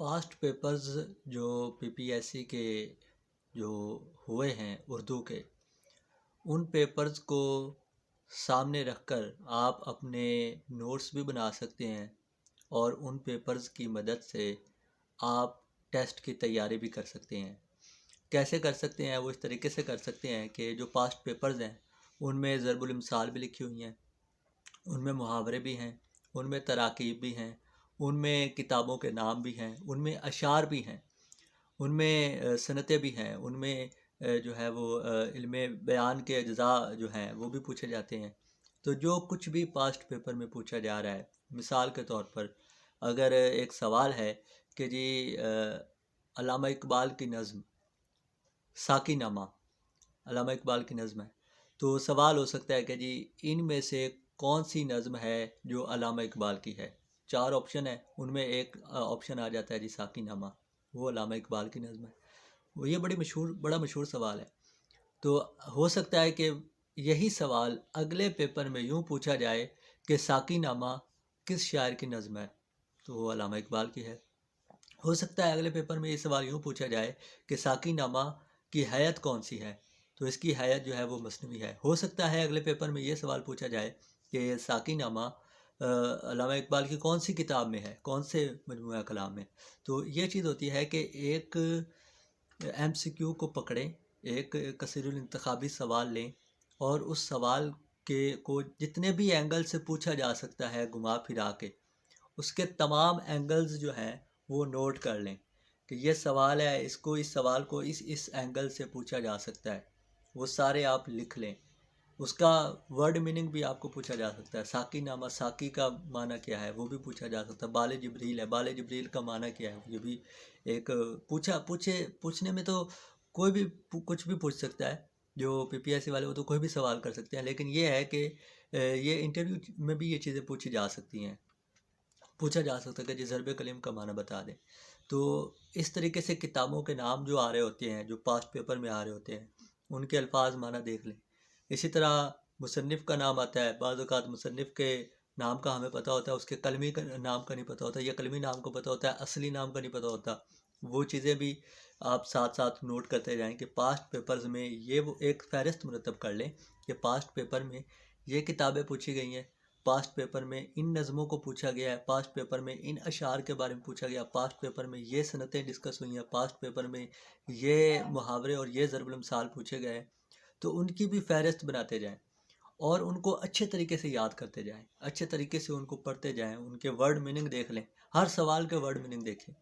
Past papers جو پی P S C کے جو ہوئے ہیں اردو کے، ان پیپرز کو سامنے رکھ کر آپ اپنے نوٹس بھی بنا سکتے ہیں، اور ان پیپرز کی مدد سے آپ ٹیسٹ کی تیاری بھی کر سکتے ہیں۔ کیسے کر سکتے ہیں؟ وہ اس طریقے سے کر سکتے ہیں کہ جو پاسٹ پیپرز ہیں ان میں ضرب الامثال بھی لکھی ہوئی ہیں، ان میں محاورے بھی ہیں، ان میں تراکیب بھی ہیں، ان میں کتابوں کے نام بھی ہیں، ان میں اشعار بھی ہیں، ان میں صنعتیں بھی ہیں، ان میں جو ہے وہ علم بیان کے اجزاء جو ہیں وہ بھی پوچھے جاتے ہیں۔ تو جو کچھ بھی پاسٹ پیپر میں پوچھا جا رہا ہے، مثال کے طور پر اگر ایک سوال ہے کہ جی علامہ اقبال کی نظم ساقی نامہ، علامہ اقبال کی نظم ہے، تو سوال ہو سکتا ہے کہ جی ان میں سے کون سی نظم ہے جو علامہ اقبال کی ہے؟ 4 آپشن ہے، ان میں ایک آپشن آ جاتا ہے جی ساقی نامہ، وہ علامہ اقبال کی نظم ہے۔ وہ یہ بڑا مشہور سوال ہے۔ تو ہو سکتا ہے کہ یہی سوال اگلے پیپر میں یوں پوچھا جائے کہ ساقی نامہ کس شاعر کی نظم ہے؟ تو وہ علامہ اقبال کی ہے۔ ہو سکتا ہے اگلے پیپر میں یہ سوال یوں پوچھا جائے کہ ساقی نامہ کی ہیئت کون سی ہے؟ تو اس کی ہیئت جو ہے وہ مثنوی ہے۔ ہو سکتا ہے اگلے پیپر میں یہ سوال پوچھا جائے کہ ساقی نامہ علامہ اقبال کی کون سی کتاب میں ہے، کون سے مجموعہ کلام میں۔ تو یہ چیز ہوتی ہے کہ ایک ایم سی کیو کو پکڑیں، ایک کثیر الانتخابی سوال لیں، اور اس سوال کو جتنے بھی اینگل سے پوچھا جا سکتا ہے گھما پھرا کے، اس کے تمام اینگلز جو ہیں وہ نوٹ کر لیں کہ یہ سوال ہے، اس سوال کو اس اینگل سے پوچھا جا سکتا ہے، وہ سارے آپ لکھ لیں۔ اس کا ورڈ میننگ بھی آپ کو پوچھا جا سکتا ہے۔ ساقی نامہ، ساقی کا معنی کیا ہے وہ بھی پوچھا جا سکتا ہے۔ بال جبریل ہے، بال جبریل کا معنی کیا ہے، یہ بھی ایک پوچھنے میں تو کوئی بھی کچھ بھی پوچھ سکتا ہے، جو پی پی ایس سی والے وہ تو کوئی بھی سوال کر سکتے ہیں، لیکن یہ ہے کہ یہ انٹرویو میں بھی یہ چیزیں پوچھی جا سکتی ہیں، پوچھا جا سکتا ہے کہ جی ضرب کلم کا معنی بتا دیں۔ تو اس طریقے سے کتابوں کے نام جو آ رہے ہوتے ہیں، جو پاسٹ پیپر میں آ رہے ہوتے ہیں، ان کے الفاظ معنی دیکھ لیں۔ اسی طرح مصنف کا نام آتا ہے، بعض اوقات مصنف کے نام کا ہمیں پتہ ہوتا ہے، اس کے قلمی نام کا نہیں پتہ ہوتا، یا قلمی نام کو پتہ ہوتا ہے، اصلی نام کا نہیں پتہ ہوتا۔ وہ چیزیں بھی آپ ساتھ ساتھ نوٹ کرتے جائیں کہ پاسٹ پیپرز میں وہ ایک فہرست مرتب کر لیں کہ پاسٹ پیپر میں یہ کتابیں پوچھی گئی ہیں، پاسٹ پیپر میں ان نظموں کو پوچھا گیا ہے، پاسٹ پیپر میں ان اشعار کے بارے میں پوچھا گیا، پاسٹ پیپر میں یہ صنعتیں ڈسکس ہوئی ہیں، پاسٹ پیپر میں یہ محاورے اور یہ ضرب الامثال پوچھے گئے ہیں۔ تو ان کی بھی فہرست بناتے جائیں، اور ان کو اچھے طریقے سے یاد کرتے جائیں، اچھے طریقے سے ان کو پڑھتے جائیں، ان کے ورڈ میننگ دیکھ لیں، ہر سوال کے ورڈ میننگ دیکھیں۔